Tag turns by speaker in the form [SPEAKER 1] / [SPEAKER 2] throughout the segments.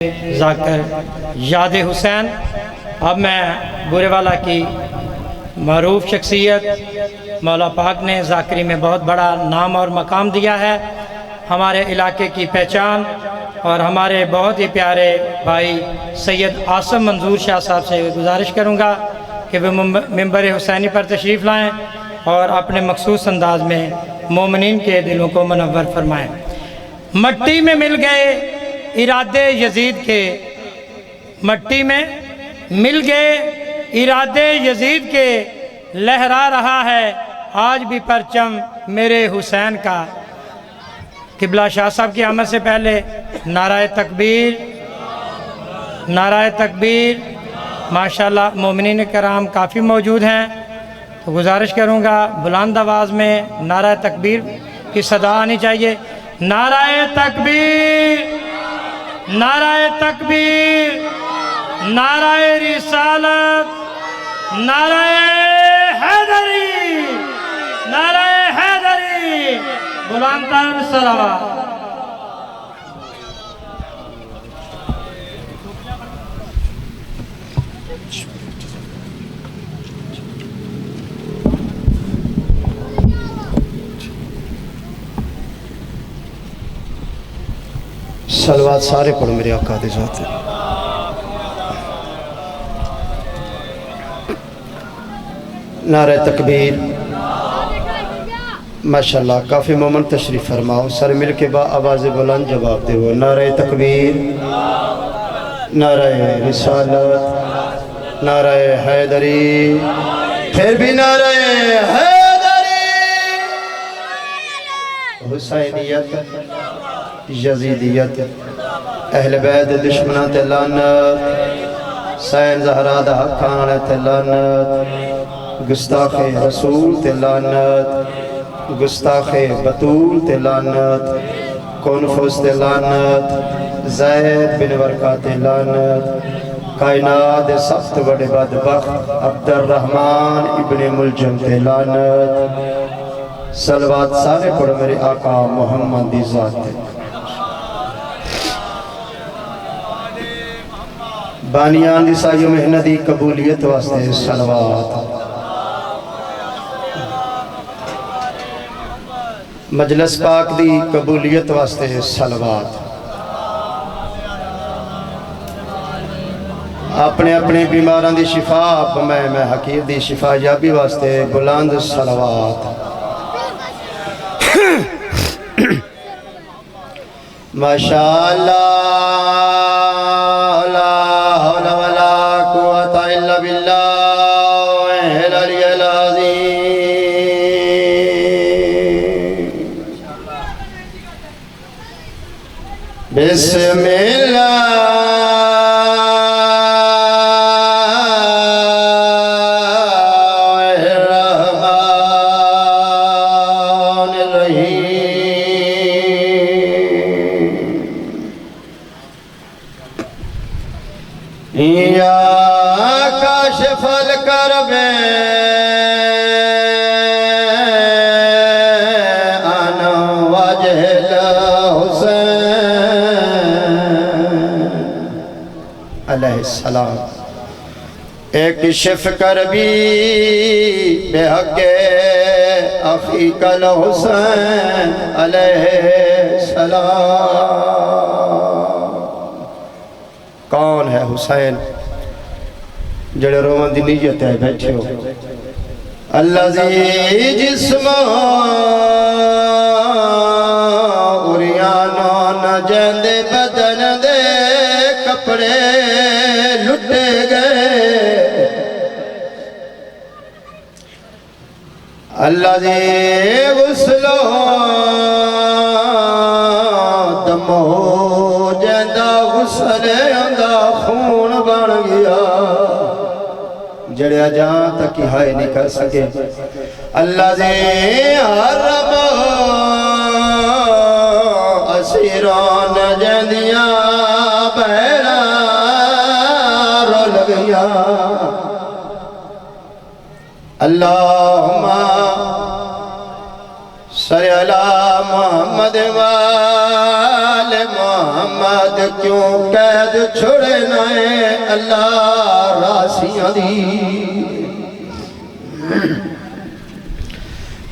[SPEAKER 1] ذاکر یاد حسین۔ اب میں برے والا کی معروف شخصیت مولا پاک نے ذاکری میں بہت بڑا نام اور مقام دیا ہے، ہمارے علاقے کی پہچان، اور ہمارے بہت ہی پیارے بھائی سید عاصم منظور شاہ صاحب سے گزارش کروں گا کہ وہ ممبر حسینی پر تشریف لائیں اور اپنے مخصوص انداز میں مومنین کے دلوں کو منور فرمائیں۔ مٹی میں مل گئے ارادے یزید کے، مٹی میں مل گئے ارادے یزید کے، لہرا رہا ہے آج بھی پرچم میرے حسین کا۔ قبلہ شاہ صاحب کی آمد سے پہلے نعرہ تکبیر، نعرہ تکبیر۔ ماشاءاللہ مومنین کرام کافی موجود ہیں، تو گزارش کروں گا بلند آواز میں نعرہ تکبیر کی صدا آنی چاہیے۔ نعرہ تکبیر، نعرہ تکبیر، نعرہ رسالت، نعرہ حیدری، نعرہ حیدری، بلند تر صلوات۔
[SPEAKER 2] صلوات سارے پڑھو میرے آقا دے ذات۔ نعرہ تکبیر۔ ماشاءاللہ کافی مومن تشریف فرماؤ، سر مل کے با آواز بلند جواب دے وہ۔ نعرہ تکبیر، نعرہ رسالت، نعرہ حیدری، پھر بھی نعرہ حیدری۔ حسینیت، یزیدیت، اہل بیت دشمنات لعنت، سین زہرا دا حقان لعنت، گستاخ رسول لعنت، گستاخ بطول لعنت، کنفس لعنت، زید بن ورقات لعنت، کائنات سخت بڑے بدبخت عبد الرحمن ابن ملجم لعنت۔ صلوات سارے پڑھ میرے آقا محمد دی ذات۔ بانیان دی سائیو محنتی قبولیت واسطے صلوات۔ مجلس پاک دی قبولیت واسطے صلوات۔ اپنے اپنے بیماران دی شفا میں حقیر دی شفا یابی واسطے بلند صلوات۔ ماشاءاللہ بسم اللہ الرحمن الرحیم۔ یا کاشف الکرب عن وجہ الحسین علیہ السلام، ایک شف کربی بے حق اخیک الحسین علیہ السلام۔ کون ہے حسین جڑے رومن دی نیت ہے بیٹھے ہو؟ اللذی جسم اریانو نجند بدن دے کپڑے لٹے گئے، اللہ دے غسلو دمو جیندہ غسل اندہ خون بن گیا، جڑیا جان تک ہی ہائے نہیں کر سکے۔ اللہ دے عرب اسیران جیندیاں بہرہ گیا۔ اللہم صلی علی محمد وآل محمد محمد کیوں قید چھوڑنا ہے اللہ راسیاں دی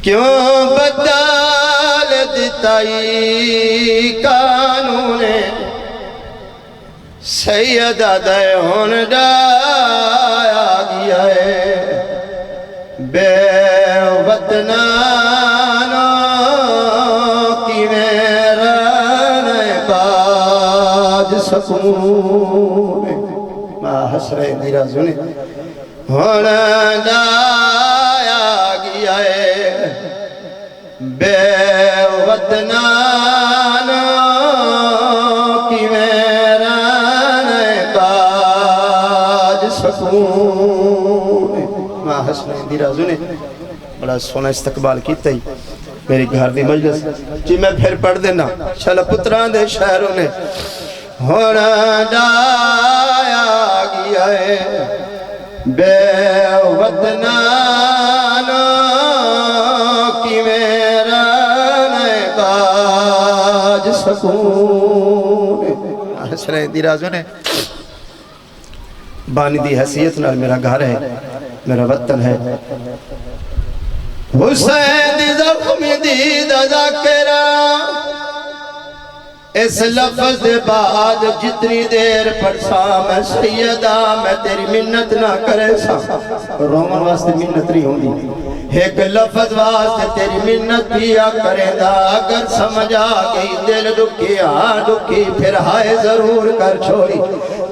[SPEAKER 2] کیوں بدل دیتائی قانون سیدہ دے ہون ڈایا گیا ہے بے وطنانوں کی میرا نئے باج سکون ماں حسرے دیرہ زنے ہون ڈایا گیا ہے بے وطنانوں کی میرا نئے باج سکون ماں حسنین دی رازو نے بڑا سونا استقبال کیتا ہی میری گھر دی مجلس جی میں پھر پڑھ دینا شالا پتران دے شہروں نے ہونا ڈایا گیا ہے بے وطنانوں کی میرا نئے باج سکون حسنین دی رازو نے بانی دی حیثیت نال میرا گھر ہے میرا وطن ہے حسین دی زخمی دی ذاکرہ اس لفظ دے بعد جتنی دیر پڑھسا میں سیدہ میں تیری منت نہ کرے سا رومن واسطے منت نہیں ہوں دی ایک لفظ واسطے تیری منت پیا کرے دا اگر سمجھ آگئی دل دکھی دکھی پھر ہائے ضرور کر چھوڑی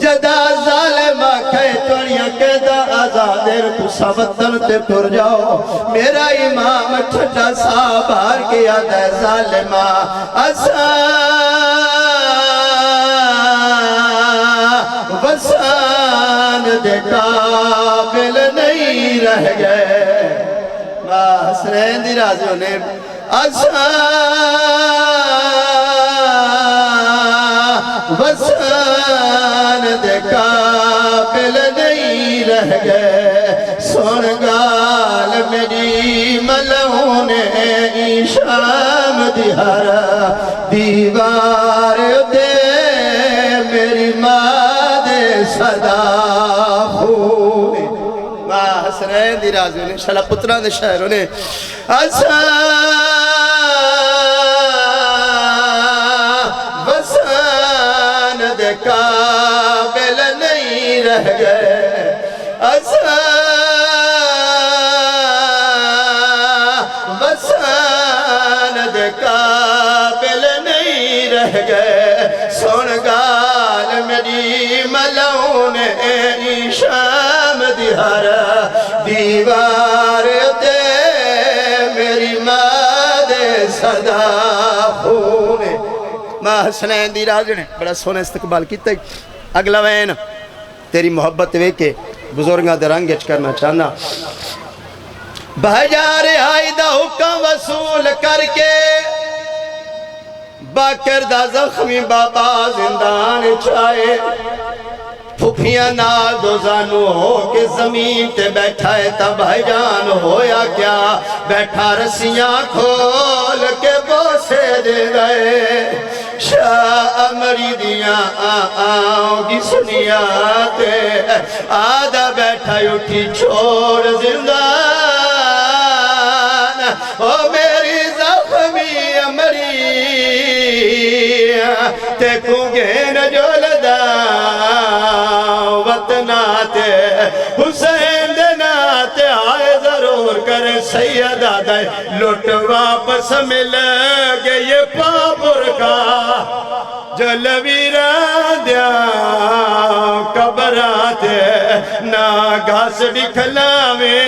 [SPEAKER 2] جدا ظالمہ کھے توڑیاں کے دا آزادر تُسا وطن تے پھر جاؤ میرا امام ٹھٹا سابار کیا دے ظالمہ وسان دے قابل نہیں رہ گئے حسنین دی رازوں نے وسان دے قابل نہیں رہ گئے سنگال میری ملعون شام دی ہر دیوار دے میری ماں دے صدا خونے ماں حسنین دی رازوں نے شالا پتران دے شہروں نے وسان دے قابل نہیں رہ گئے وسان دے قابل نہیں رہ گئے سنگال میری ملعون شام دی ہر دیوار دے میری ماں دے صدا خونے ماں حسنین دی رازو نے بڑا سونا استقبال کیتا ہے اگلا وین تیری محبت وے کے بزرگاں دے رنگ اچ کرنا چاہنا بہجار آئی دا حکم وصول کر کے باکر دا زخمی بابا زندان چاہے پھوپیاں نال دو زانو ہو کے زمین تے بیٹھا ہے تا بھائی جان ہویا کیا بیٹھا رسیاں کھول کے بوسے دے گئے شاہ امری دیاں آؤں گی سنیا تے آدھا بیٹھا اٹھی چھوڑ زندان او میری زخمی امری تے کونگے نجولدہ وطناتے حسین دناتے آئے ضرور کرے سیدہ دائے لٹ واپس مل گئے یہ پاپر کا جلویرہ دیا قبراتے نا گھاس دکھلاوے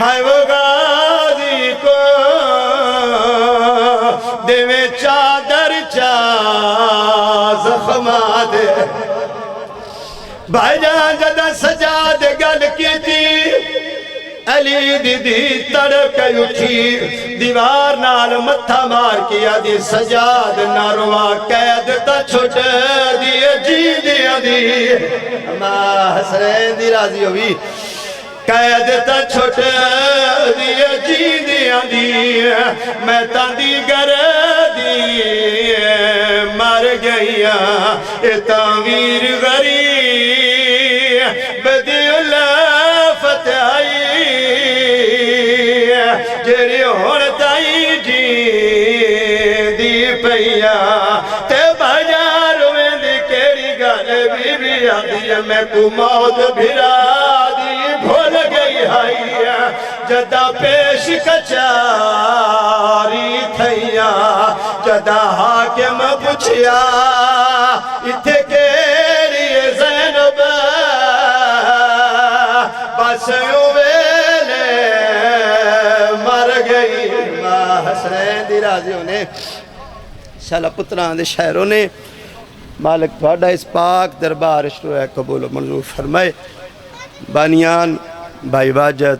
[SPEAKER 2] ہائے وہ غازی کو دیوے چادر زخمات بھائی جان جدہ سجاد گل کی تھی علی دی تڑک اٹھی دیوار نال متھا مار کیا دی سجاد ناروا قید تا چھوٹ دیئے جی دیا دی ماں حسنین دی راضی ہوئی قید تا چھوٹ دیئے جی دیا دی میں تا دی گرد دی مر گئیاں اے تعویر غریب دی الفت آئی جڑی ہون تائی جی دی پیا تے بازار میں دی کیڑی گل بی بی آدھی میں کو موت بھرا دی بھول گئی آئی جدا پیش کچاری تھیا جدا حاکم پوچھیا اتھے کیڑی زینب بس یوں ویلے مر گئی ماں حسنین دی راضیوں نے شالا پتران دے شہروں نے مالک تھوڑا اس پاک دربار شروع ہے قبول و منظور فرمائے بانیان بھائی واجد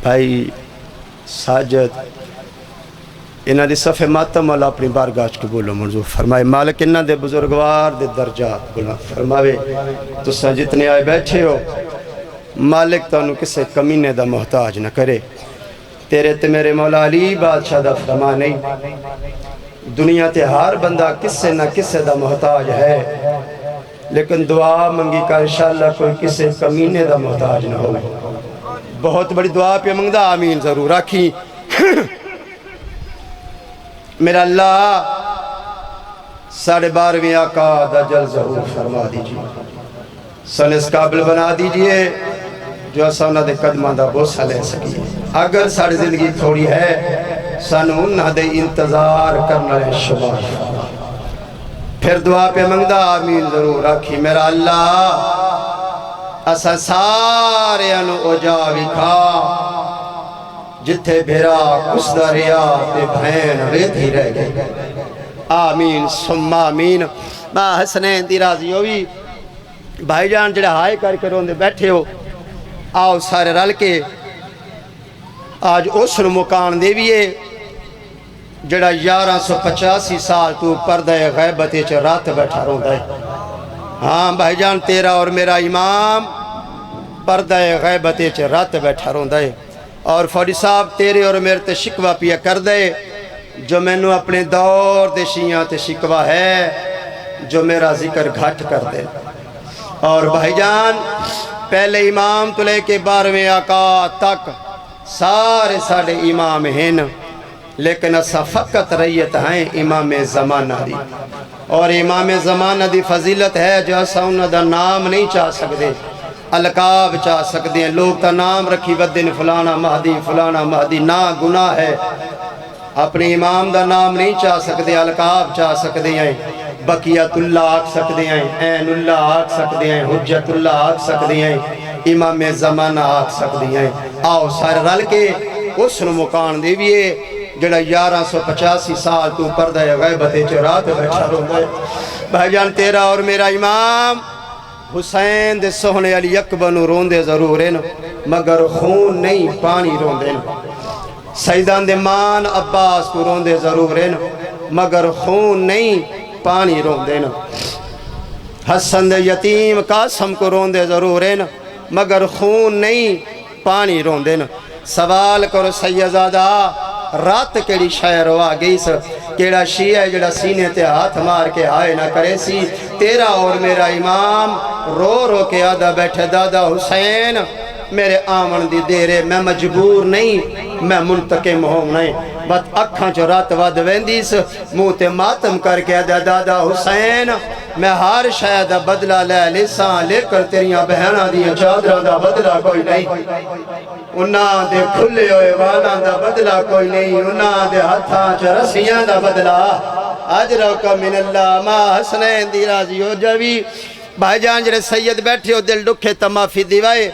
[SPEAKER 2] بھائی ساجد انہاں دی صفحے ماتم والا اپنی بارگاہ قبول و منظور فرمائے مالک انہاں دے بزرگوار دے درجات بلند فرماوے تساں جتنے آئے بیٹھے ہو مالک تانوں کسے کمینے دا محتاج نہ کرے تیرے تے میرے مولا علی بادشاہ دا فرما نہیں دنیا تے ہر بندہ کسے نہ کسے دا محتاج ہے لیکن دعا منگی کا انشاءاللہ کوئی کسے کمینے دا محتاج نہ ہو بہت بڑی دعا پہ منگدہ آمین ضرور رکھی میرا اللہ 12.5 آقا دا جل ضرور فرما دیجئے سن اس قابل بنا دیجئے جو اسانا دے قدمہ دا بوسہ لے سکیے اگر ساری زندگی تھوڑی ہے سن انہا دے انتظار کرنا ہے شمار پھر دعا پہ منگدہ آمین ضرور رکھی میرا اللہ اسا سارے انو اجاوی کھا جتھے بھیرا کس دریا تے بھین ریتی رہ گئے آمین سم آمین ماں حسنین دی راضی ہوئی بھائی جان جڑا ہائے کر کے روندے بیٹھے ہو آؤ سارے رل کے آج اسر مکان دیویے جڑا 1185 سال تو پردہ غیبت چ رات بیٹھا روندہ ہے ہاں بھائی جان تیرا اور میرا امام پردہ غیبت چ رات بیٹھا روندہ ہے اور فوری صاحب تیرے اور میرے تے شکوہ پیا کر دے جو میں نو اپنے دور دے شیعہ تے شکوہ ہے جو میرا ذکر گھٹ کر دے اور بھائی جان پہلے امام تو لے کے 12ویں آقا تک سارے ساڑے امام ہیں لیکن اسا فقط رئیت ہیں امام زمانہ دی اور امام زمانہ دی فضیلت ہے جو اسا انہوں دا نام نہیں چاہ سکتے القاب چاہ سکتے ہیں لوگ تا نام رکھی ودن فلانا مہدی نا گناہ ہے اپنے امام دا نام نہیں چاہ سکتے القاب چاہ سکتے ہیں بقیت اللہ آکھ سکتے ہیں عین اللہ آکھ سکتے ہیں حجت اللہ آکھ سکتے ہیں امام زمانہ آکھ سکتے ہیں آؤ سارے رل کے اس مکان دیویے جڑا 1185 سال تو پردہ غیبت چرات بیٹھا روندہ ہے بھائی جان تیرا اور میرا امام حسین دے سہنے علی اکبر نو روندے ضرور ہیں مگر خون نہیں پانی روندے سیدان دے مان عباس کو روندے ضرور ہیں مگر خون نہیں پانی روندے حسن دے یتیم قاسم کو روندے ضرور ہیں مگر خون نہیں پانی روندے سوال کرو سیدزادہ رات کیڑی شاعر ہوا گئی سا کیڑا شیعہ ہے جڑا سینے تے ہاتھ مار کے آئے نہ کرے سی تیرا اور میرا امام رو رو کے آدھا بیٹھے دادا حسین میرے آمن دی دیرے میں مجبور نہیں میں منتقم ہوں نہیں بات اکھاں چو رات واد ویندیس موتے ماتم کر کے آدھا دادا حسین میں ہار شاید بدلہ لے لیساں لے کر تیریاں بہنہ دیا چادرہ دا بدلہ کوئی نہیں انہاں دے کھلے ہوئے والاں دا بدلہ کوئی نہیں انہاں دے ہتھاں چ رسیاں دا بدلہ اجرک من اللہ ما حسنین دی راضی ہو جاوی بھائی جان جڑے سید بیٹھے ہو دل ڈکھے تمافی دیوائے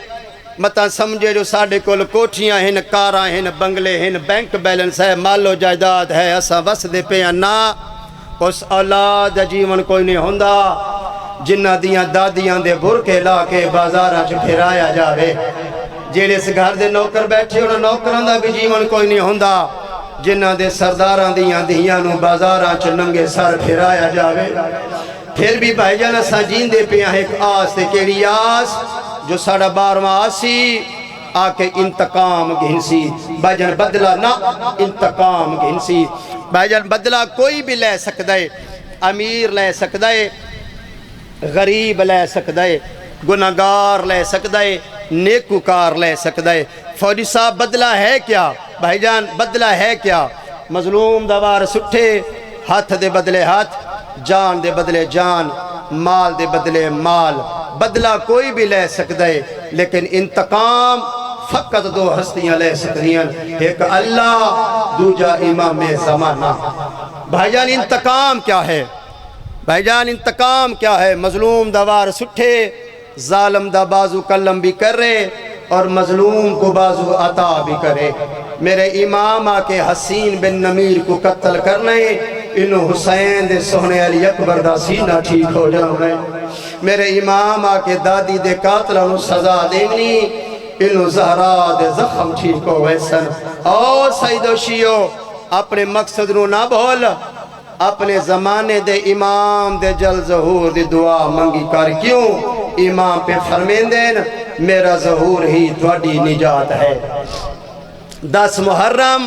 [SPEAKER 2] متا سمجھے جو ساڑھے کول کوٹھیاں ہیں کاراں ہیں بنگلے ہیں بینک بیلنس ہے مال و جائیداد ہے اسا وس دے پہ نا اس اولاد جیون کوئی نہیں ہوندا جنہ دیاں دادیاں دے برکے لا کے بازاراں چ پھرایا جاوے جیڑے اس گھر دے نوکر بیٹھے انہاں نوکراں دا بھی جیون کوئی نہیں ہوندا جنہ دے سرداراں دیاں دیاں نو بازاراں چ ننگے سر پھرایا جاوے پھر بھی بھائی جانا سا جین دے پہ ایک آس تے کیڑی آس جو ساڑھا 12واں آسی آ کے انتقام گھنسی بھائی جان بدلہ نہ انتقام گھنسی بھائی جان بدلہ کوئی بھی لے سکتا ہے امیر لے سکتا ہے غریب لے سکتا ہے گناہگار لے سکتا ہے نیکوکار لے سکتا ہے فوجی صاحب بدلہ ہے کیا بھائی جان بدلہ ہے کیا مظلوم دوار سٹھے ہاتھ دے بدلے ہاتھ جان دے بدلے جان مال دے بدلے مال بدلہ کوئی بھی لے سکتا ہے لیکن انتقام فقط دو ہستیاں لے سکتی ہیں ایک اللہ دوجا امام زمانہ بھائی جان انتقام کیا ہے بھائی جان انتقام کیا ہے مظلوم دوار سٹھے ظالم دا بازو کلم بھی کر رہے اور مظلوم کو بازو عطا بھی کرے میرے امام آکے حسین بن نمیر کو قتل کرنے انہوں حسین دے سونے علی اکبر دا سینہ ٹھیک ہو جاؤں میرے امام آکے دادی دے قاتلوں سزا دینی انہوں زہرا دے زخم ٹھیک ہو ویسن او سید و شیعو اپنے مقصد نو نہ بھول اپنے زمانے دے امام دے جل ظہور دی دعا منگی کر کیوں امام پہ فرمین دین میرا ظہور ہی تھوڑی نجات ہے 10 محرم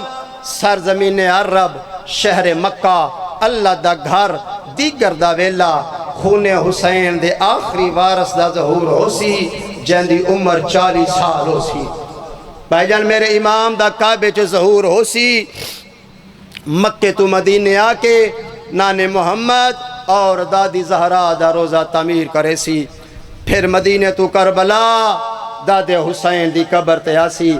[SPEAKER 2] سرزمین عرب شہر مکہ اللہ دا گھر دیگر دا ویلا خون حسین دے آخری وارث دا ظہور ہو سی جن دی عمر 40 سال ہو سی بھائی جان میرے امام دا کعبے چ ظہور ہو سی مکے تو مدینے آکے نانے محمد اور دادی زہرا دا روزہ تعمیر کرے سی پھر مدینے تو کربلا دادے حسین دی قبر تے آسی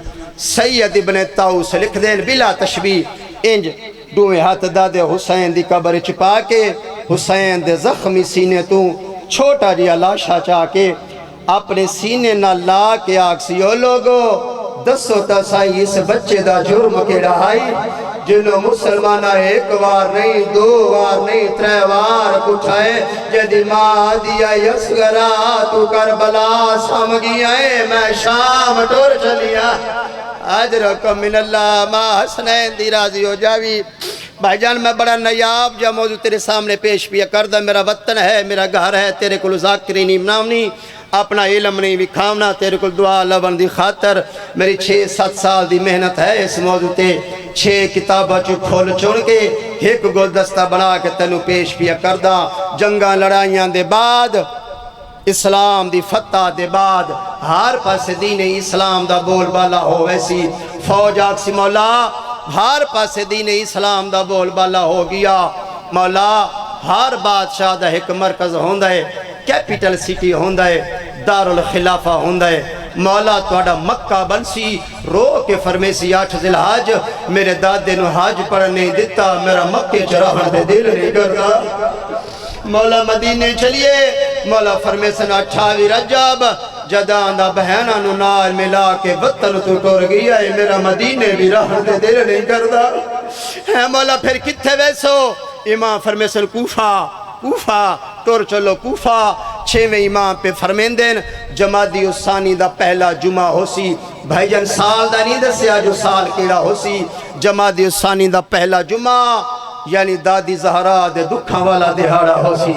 [SPEAKER 2] سید ابن طاؤس لکھ دین بلا تشبیہ انج دوئے ہاتھ دادے حسین دی قبر چپا کے حسین دے زخمی سینے تو چھوٹا جیا لاشا چاہ کے اپنے سینے نہ لا کے آکسیو لوگو دسو تسائی اس بچے دا جرم کے رہائی جنہوں مسلمانہ ایک وار نہیں 2 وار نہیں 3 وار کچھائے جدی ماں دیا یسگرہ تو کربلا سامگی آئے میں شام ٹور چلیا اجرکم من اللہ ماں حسنین دی راضی ہو جاوی بھائی جان میں بڑا نیاب جا موضوع تیرے سامنے پیش پیا کردہ میرا وطن ہے میرا گھر ہے تیرے کلو ذاکرینی منامنی اپنا علم نہیں بھی کھامنا تیرے کل دعا لبن دی خاطر میری 6-7 سال دی محنت ہے اس موضوع تے 6 کتابہ چو کھول چھوڑ کے ایک گلدستہ بنا کے تنو پیش پیا کردہ جنگاں لڑائیاں دے بعد اسلام دی فتح دے بعد ہر پاس دین اسلام دا بول بالا ہو ویسی فوج آکسی مولا ہر پاس دین اسلام دا بول بالا ہو گیا مولا ہر بادشاہ دا ایک مرکز ہوندہ ہے کیپیٹل سٹی ہوندہ ہے دارالخلافہ ہوندہ ہے مولا توڑا مکہ بنسی رو کے فرمیسی 8 ذی الحج میرے دادے نو حج پڑھ نہیں دیتا میرا مکہ چراہن دے دل نہیں کرتا مولا مدینے چلیے مولا فرمیسن 28 رجب جدان دا بہنہ نو نال ملا کے وطن تو ٹور گیا ہے میرا مدینے بھی رہن دے دل نہیں کرتا ہے مولا پھر کتھے ویسو امام فرمیسن کوفہ ٹور چلو کوفہ 6ویں امام پہ فرمین دین جمادی الثانی دا پہلا جمعہ ہو سی بھائی جان سال دا نہیں دسیا جو سال کیڑا ہو سی جمادی الثانی دا پہلا جمعہ یعنی دادی زہرا دے دکھاں والا دہاڑا ہو سی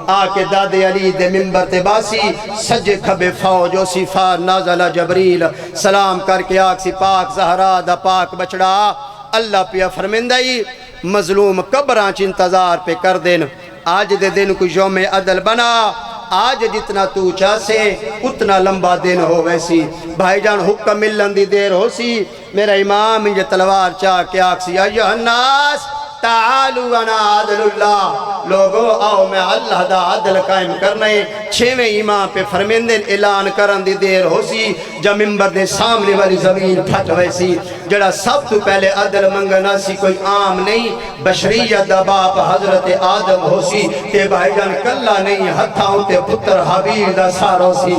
[SPEAKER 2] آکے دادے علی دے ممبر تے باسی سجے کھبے فوج ہو سی فار نازلہ جبریل سلام کر کے آکسی پاک زہرا دا پاک بچڑا اللہ پیا فرمندائی مظلوم قبرانچ انتظار پہ کر دین آج دے دن کو یوم عدل بنا آج جتنا تو چاہے اتنا لمبا دن ہو ویسی بھائی جان حکم ملن دی دیر ہو سی میرا امام انجھے تلوار چاہ کے آکسی ایوہ الناس تعالو انا عدل اللہ لوگو آؤ میں اللہ دا عدل قائم کرنے 6ویں امام پہ فرمندن اعلان کرن دی دیر ہو سی جب ممبر دے سامنے والی زمین پھٹ ویسی جڑا سب تو پہلے عدل منگنا سی کوئی عام نہیں بشریت دا باپ حضرت آدم ہو سی کہ بھائی جان کلا نہیں ہتھاؤں تے پتر حبیب دا سارو سی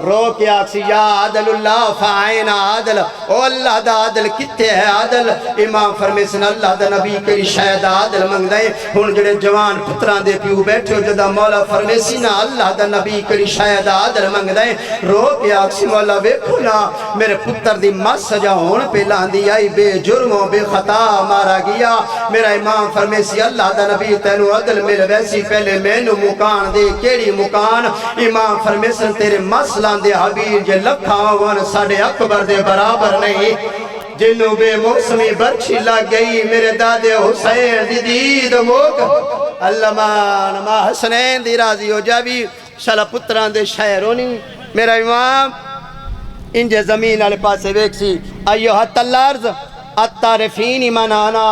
[SPEAKER 2] رو کے آکسی یا عدل اللہ فائن عدل او اللہ دا عدل کتے ہے عدل امام فرمیسن اللہ دا نبی کری شاید عدل منگ دائے ہون جڑے جوان پتران دے پیو بیٹھے ہو جدا مولا فرمیسن اللہ دا نبی کری شاید عدل منگ دائے رو کے آکسی مولا بیکھو نا میرے پتر دی مس سجا ہون پہ لاندی آئی بے جرموں بے خطا مارا گیا میرا امام فرمیسی اللہ دا نبی تینو عدل میرے ویسی پہلے مینو مکان دے کیڑی مکان امام فرمیسن تیرے مس اساں دے حبیب جے لکھاں ون ساڑے اکبر دے برابر نہیں جنوں بے موسمی برچی لگ گئی میرے دادے حسین دی دید موک علامہ ما حسنین دی راضی ہو جاوی شالا پتران دے شہرونی میرا امام انجے زمین والے پاسے ویک سی ایوہ الارض الطارفین منانا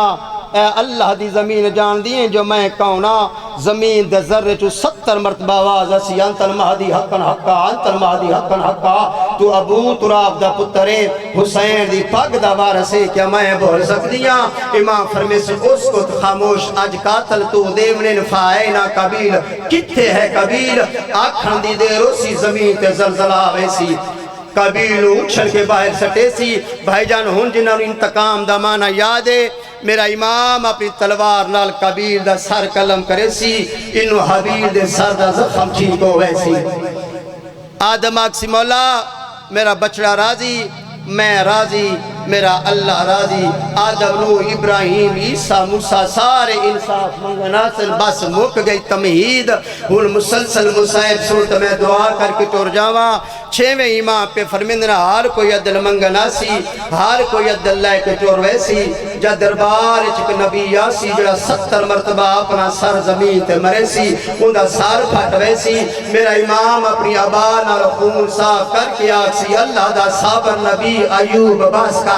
[SPEAKER 2] اے اللہ دی زمین جان دیئے جو میں کونا زمین دے ذرے چو 70 مرتبہ آواز اسی انت المہدی حقا حقا انت المہدی حقا حقا تو ابو تراب دا پترے حسین دی پاک دا وارثے کیا میں بول سکتیاں امام فرمے سے اس کو خاموش اج قاتل تو دیونے نفائینا قبیل کتے ہے قبیل آکھن دی دے روسی زمین تے زلزلہ ویسی قبیل اچھل کے باہر سٹے سی بھائی جان ہن جنہوں انتقام دا معنی یاد ہے میرا امام اپنی تلوار نال قبیل دا سر قلم کرے سی انہوں حبیل دے سر دا زخم ٹھیک ہو ویسی آدم آکسی مولا میرا بچڑا راضی میں راضی میرا اللہ راضی آدم نو ابراہیم عیسیٰ موسیٰ سارے انصاف منگناسل بس مک گئی تمہید ہن مسلسل مصائب صورت میں دعا کر کے ٹور جاواں چھویں امام پہ فرمندنا ہر کوئی عدل منگناسی ہر کوئی عدل لائے کے ٹور ویسی جا دربار چک نبی یاسی جڑا 70 مرتبہ اپنا سر زمین تے مرے سی اندھا سر پھٹ ویسی میرا امام اپنی آبان اور خون صاف کر کے آکسی اللہ دا صابر نبی ایوب باس کر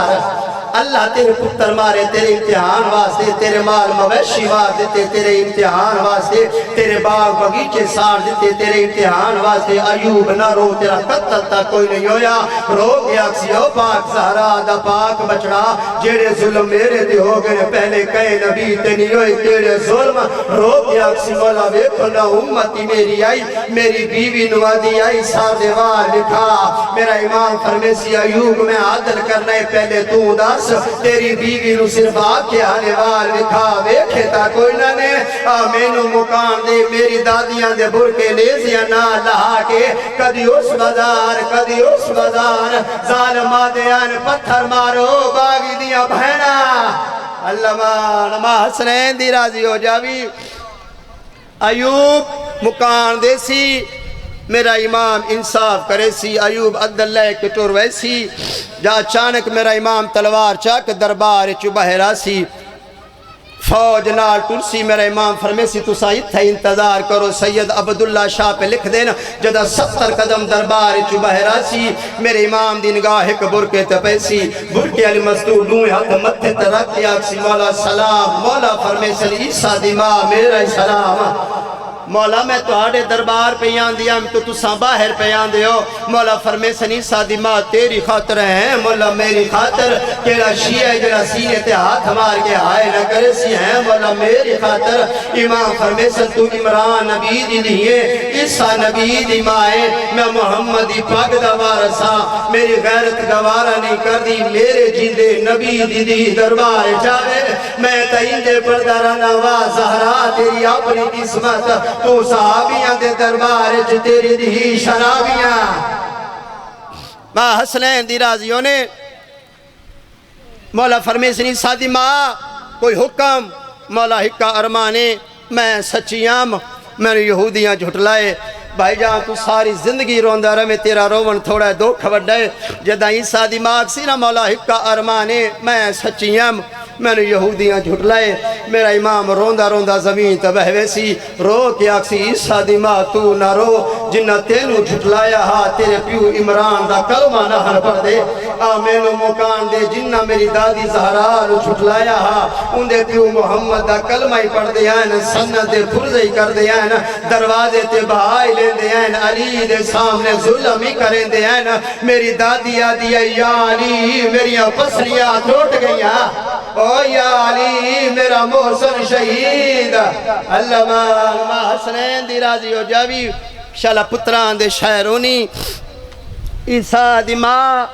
[SPEAKER 2] اللہ تیرے پتر مارے تیرے امتحان واسطے تیرے مال مویشی مار دیتے تیرے امتحان واسطے تیرے باغ بغیچے سار دیتے تیرے امتحان واسطے ایوب نہ رو تیرا قتل تک کوئی نہیں ہویا رو گیا کسی او پاک سہرا دا پاک بچڑا جیڑے ظلم میرے دے ہو گئے پہلے کئے نبی تے نہیں ہوئے تیرے ظلم رو گیا کسی مولا ویکھو نہ امتی میری آئی میری بیوی نوادی آئی سار دیوار لکھا میرا امام فرمیسی ایوب میں عادل کرنا ہے پہلے تو دس تیری بیوی نو صرف آکے آنے وال لکھا ویکھے تا کوئی نہ نے آمینو مکان دے میری دادیاں دے برکے لیزیاں نہ لہا کے کدی اس بازار ظالمہ دیان پتھر مارو باغی دیاں بہنا علامہ حسنین دی راضی ہو جاوی ایوب مکان دے سی میرا امام انصاف کرے سی ایوب عدل لے کے ٹور ویسی جا اچانک میرا امام تلوار چاک دربار چوبہرا سی فوج نال ٹرسی میرا امام فرمیسی تو سائید تھا انتظار کرو سید عبداللہ شاہ پہ لکھ دینا جدہ 70 قدم دربار چوبہرا سی میرے امام دی نگاہ ایک برکے تپیسی برکے علی مستور دوئے ہاتھ متھے ترکتی آکسی مولا سلام مولا فرمیسی عیسیٰ دی ماں میرا سلام مولا میں تو آڑے دربار پہ یان دیا تو تساں باہر پہ یان دے ہو مولا فرمے سنی سادی ماں تیری خاطر ہیں مولا میری خاطر کیڑا شیعہ جڑا سینے تے ہاتھ مار کے آئے نہ کرے سی ہیں مولا میری خاطر امام فرمے سن تو عمران نبی دی لیے عیسیٰ نبی دی مائے میں محمدی پاک دا وارثا میری غیرت گوارا نہیں کر دی میرے جیندے نبی دی دربار جاوے میں تیندے پردارانا وا زہرا تیری اپنی قسمت تو صحابیاں دے دربار جو تیری دی شرابیاں ماں حسنین دی راضیوں نے مولا فرمیسنی سادی ماں کوئی حکم مولا حکا ارمانے میں سچیام میں نے یہودیاں جھٹلائے بھائی جان تو ساری زندگی روندہ رہے میں تیرا روون تھوڑا دکھ وڈے جدہ عیسیٰ دی ماں سی نا مولا حکا ارمانے میں سچیام میں نے یہودیاں جھٹلائے میرا امام روندہ زمین تبہوے سی رو کے آکسی عیسیٰ دی ماں تو نہ رو جنہ تینو جھٹلایا ہا تیرے پیو عمران دا کلمہ نہ ہر پڑھ دے آمینو مکان دے جنہ میری دادی زہرا رو جھٹلایا ہا ان دے پیو محمد دا کلمہ ہی پڑھ دے ہیں سنت دے پھرزے ہی کر دے ہیں دروازے تے بہائی لیں دے ہیں علی دے سامنے ظلم ہی کریں دے ہیں میری دادی آدھی ہے یا علی میری پسلیاں ٹوٹ گئیاں او یا علی میرا محسن شہید علامہ حسنین دی راضی ہو جاوی شالا پتران دے شہرونی عیسیٰ دی ماں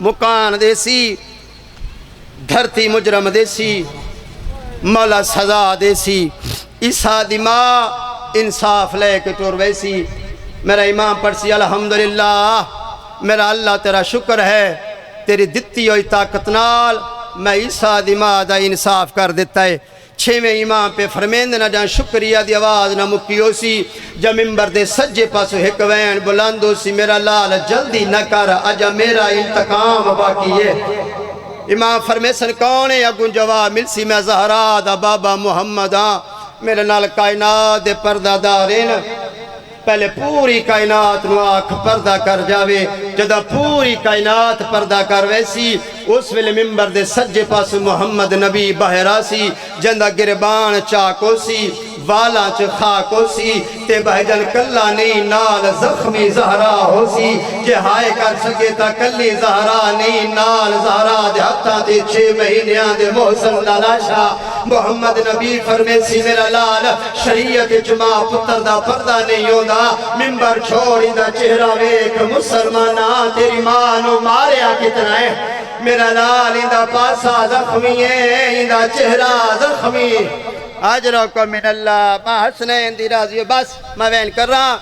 [SPEAKER 2] مکان دے سی دھرتی مجرم دے سی مولا سزا دے سی عیسیٰ دی ماں انصاف لے کے ٹور ویسی میرا امام پڑھسی الحمدللہ میرا اللہ تیرا شکر ہے تیری دتی ہوئی طاقت نال میں عیسیٰ دی ماں دا انصاف کر دیتا ہے چھویں امام پہ فرمیند نہ جان شکریہ دی آواز نہ مکیو سی جب ممبر دے سجے پاسو ایک وین بلندو سی میرا لال جلدی نہ کر اجا میرا انتقام باقی ہے امام فرمیسن کون ہے اگن جواب مل سی میں زہرا دا بابا محمد ہاں میرے نال کائنات دے پردہ دارین پہلے پوری کائنات نو آنکھ پردہ کر جاوے جدہ پوری کائنات پردہ کر ویسی اس ویلے ممبر دے سجے پاس محمد نبی بہرا سی جندہ گربان چاکو سی والا چ خاکو سی تے بہجن کلا نہیں نال زخمی زہرا ہو سی جے ہائے کر سکے تا کلی زہرا نہیں نال زہرا دے ہتھاں دے 6 مہینیاں دے محسن لالاشا محمد نبی فرمے سی میرا لال شریعت جمع پتر دا پردہ نہیں ہوندا ممبر چھوڑی دا چہرہ ویک مسلمانہ تیری ماں نو ماریا کتنا ہے میرا لال اندہ پاسا زخمی ہے اندہ چہرہ زخمی اجرکم من اللہ ما حسنین دی راضی بس میں وین کر رہا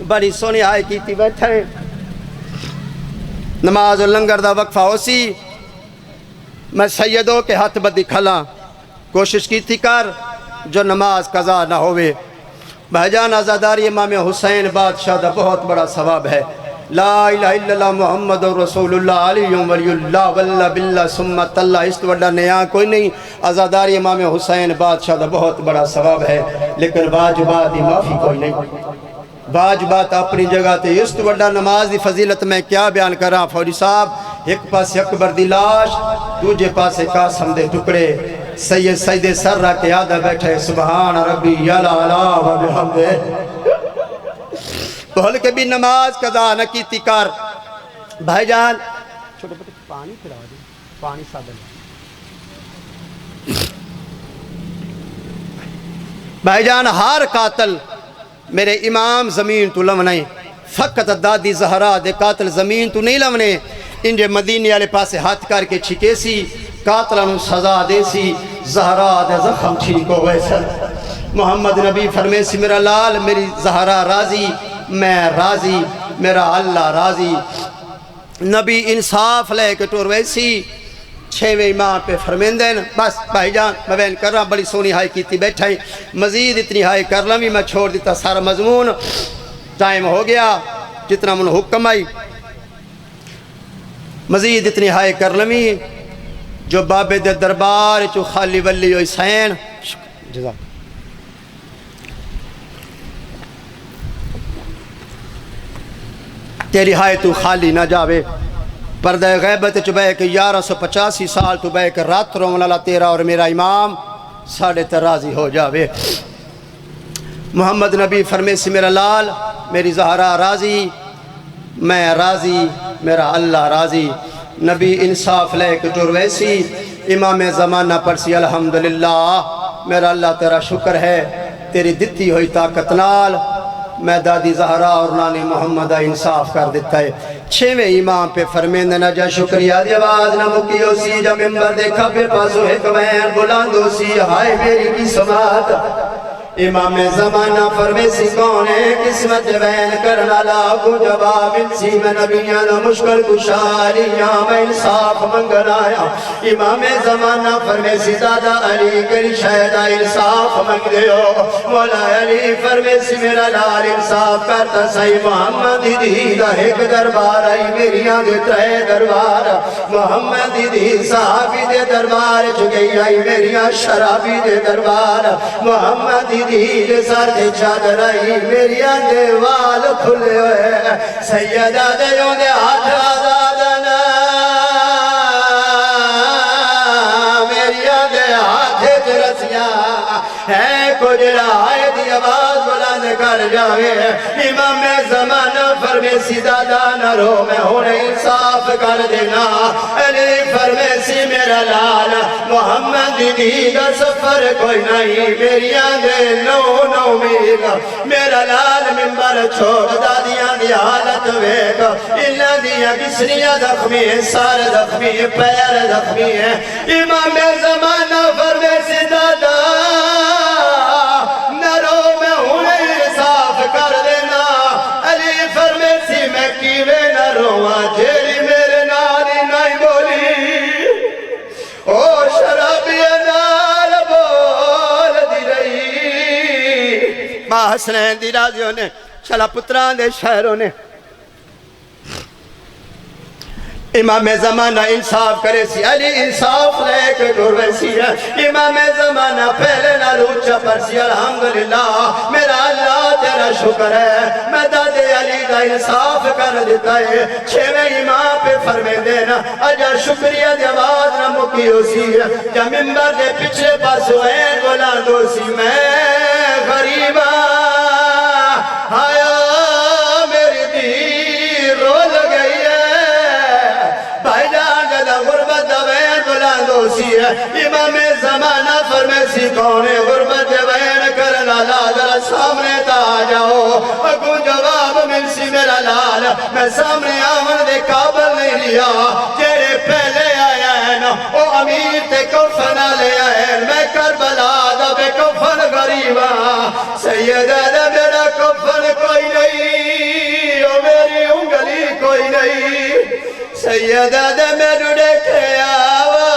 [SPEAKER 2] بڑی سونی آئے کیتی بیٹھے نماز و لنگر دا وقفہ ہو سی میں سیدوں کے ہاتھ بدی کھلا کوشش کی تھی کر جو نماز قضا نہ ہوئے بہجان آزاداری امام حسین بادشاہ دا بہت بڑا ثواب ہے لا الہ الا اللہ محمد رسول اللہ علی ولی اللہ واللہ باللہ سمت اللہ اس تو وڈا نیا کوئی نہیں آزاداری امام حسین بادشاہ دا بہت بڑا ثواب ہے لیکن واجبات ہی معافی کوئی نہیں واجبات اپنی جگہ تے اس تو وڈا نماز دی فضیلت میں کیا بیان کر رہا فوری صاحب ایک پاس اکبر دی لاش دوجے پاس قاسم دے ٹکڑے سید سید سر رہ کے یادہ بیٹھے سبحان ربی یلا علا و بحمدہ بھول کے بھی نماز قضا نہ کی تکار بھائی جان چھوٹے بٹے پانی پھرا دیں پانی سادہ بھائی جان ہار قاتل میرے امام زمین تو لمنے فقط دادی زہرا دے قاتل زمین تو نہیں لمنے انجے مدینے والے پاسے ہاتھ کر کے چھکے سی قاتلوں سزا دے سی زہرا دے زخم چھینکو ویسا محمد نبی فرمے سی میرا لال میری زہرا راضی میں راضی میرا اللہ راضی نبی انصاف لے کے ٹور ویسی 6ویں امام پہ فرمیندین بس بھائی جان میں بین کر رہا بڑی سونی ہائی کیتی بیٹھا ہی مزید اتنی ہائی کر لمی میں چھوڑ دیتا سارا مضمون ٹائم ہو گیا جتنا من حکم آئی مزید اتنی ہائی کر لمی جو بابے دے دربار چو خالی ولی و حسین جزاک تیری ہائے تو خالی نہ جاوے پردہ غیبت چو بے کہ 1185 سال تو بے کہ رات رون اللہ تیرا اور میرا امام ساڑھے ترازی ہو جاوے محمد نبی فرمے سے میرا لال میری زہرا راضی میں راضی میرا اللہ راضی نبی انصاف لے کے ٹور ویسی امام زمانہ پرسی الحمدللہ میرا اللہ تیرا شکر ہے تیری دتی ہوئی طاقت نال میں دادی زہرا اور نانی محمد انصاف کر دیتا ہے 6ویں امام پہ فرمیند نہ جا شکریہ دی آواز نہ مکیو سی جا ممبر دیکھا پہ پاسو ایک وین بلاندو سی ہائے میری کی سماعت امام زمانہ فرمیسی کون ہے قسمت وین کرنا لاغو جواب انسی میں نبیان مشکل کشاریاں میں انصاف منگن آیا امام زمانہ فرمیسی دادا علی کری شہدہ انصاف منگ دیو مولا علی فرمیسی میرا لال انصاف کرتا سی محمد دیدہ ایک دربار آئی میری آنگے ترے دربار محمد دی صحابی دے دربار چگئی آئی میری آن شرابی دے دربار محمد دید سر دے چادر آئی میری آندے وال کھلے ہوئے سیدہ دیوں دے ہاتھ آزادنا میری آندے ہاتھ ترسیاں ہے کچھ رائے دی آواز بلند کر جاوے امام زمانہ فرمیسی دادا نہ رو میں ہونے انصاف کر دینا علی فرمیسی میرا لال محمد دید سفر کوئی نہیں میری آندے نو میل میرا لال ممبر چھوڑ دادیاں دی حالت ویک اللہ دیا کسنیاں زخمی ہیں سار زخمی ہیں پیر زخمی ہیں امام زمانہ فرمیسی دادا جیری میرے ناری نہیں بولی او شرابی نال حسنین دی راضیوں نے چلا پتران دے شہروں نے امام زمانہ انصاف کرے سی علی انصاف لے کے دور ویسی ہے امام زمانہ پہلے نہ لوچا پر سی الحمدللہ میرا اللہ تیرا شکر ہے میں داد علی دا انصاف کر دیتا ہے چھویں امام پہ فرمے دینا اجا شکریہ دی آواز نہ مکی ہو سی جا ممبر دے پچھلے پاس ہوئے بلند ہو سی میں غریبہ آیا میری دی رول گئی بھائی جان جدا غربت دوین بلند ہو سی ہے امام زمانہ فرمے سی کونے غربت دوین کرنا ذرا سامنے تا جاؤ اگو جواب مل سی میرا لال میں سامنے آمن دے قابل نہیں لیا جیرے پہلے آیا ہے نا او امیر تے کفن لے آئے میں کربلا دا بے کفن غریبا سیدہ دا میرا کفن کوئی نہیں او میری انگلی کوئی نہیں سیدہ دے میں ڈوڑے کے آوا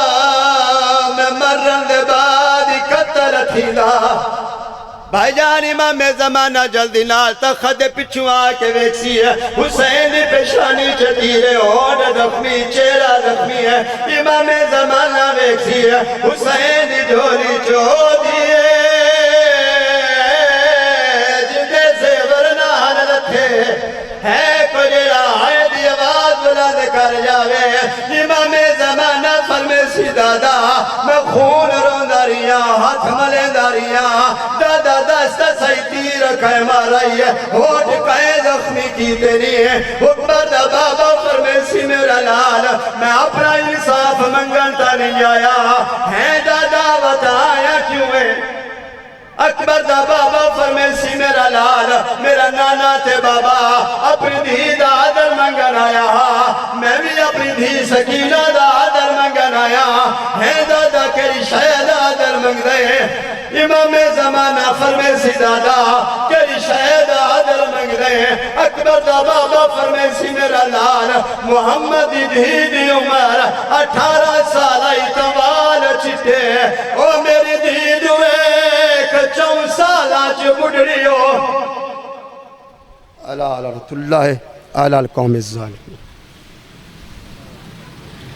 [SPEAKER 2] میں مرن دے بعد قتل تھیلا بھائی جان امام زمانہ جلدی نال تخت پچھو آکے ویکسی ہے حسین دی پیشانی چتیرے ہوڑ زخمی چہرہ زخمی ہے امام زمانہ ویکسی ہے حسین دی جھولی چو دیئے جدے سے ورنہ لتھے ہے کجرا آئے دی آواز بلند کر جاوے امام زمانہ فرمے سی دادا میں خون رونداریاں ہاتھ ملینداریاں دادا دستا سی تیر کھائے مارائی ہے ہوٹ کھائے زخمی کی تیری ہے اکبر دا بابا فرمے سی میرا لال میں اپنا انصاف منگنتا نہیں آیا ہے دادا بتایا کیوں ہے اکبر دا بابا فرمے سی میرا لال میرا نانا تے بابا اپنی دھی دا عدل منگن آیا میں بھی اپنی دھی سکینہ دا عدل منگن آیا ہے دادا کری شاید عدل منگ دے امام زمانہ فرمے سی دادا کری شاید عدل منگ دے اکبر دا بابا فرمے سی میرا لال محمد دھی دی عمر 18 سالہ اتوال چٹے او میری دھی دوے چون سالہ جو بڑھڑی ہو علی رحمت اللہ علی القوم الظالمین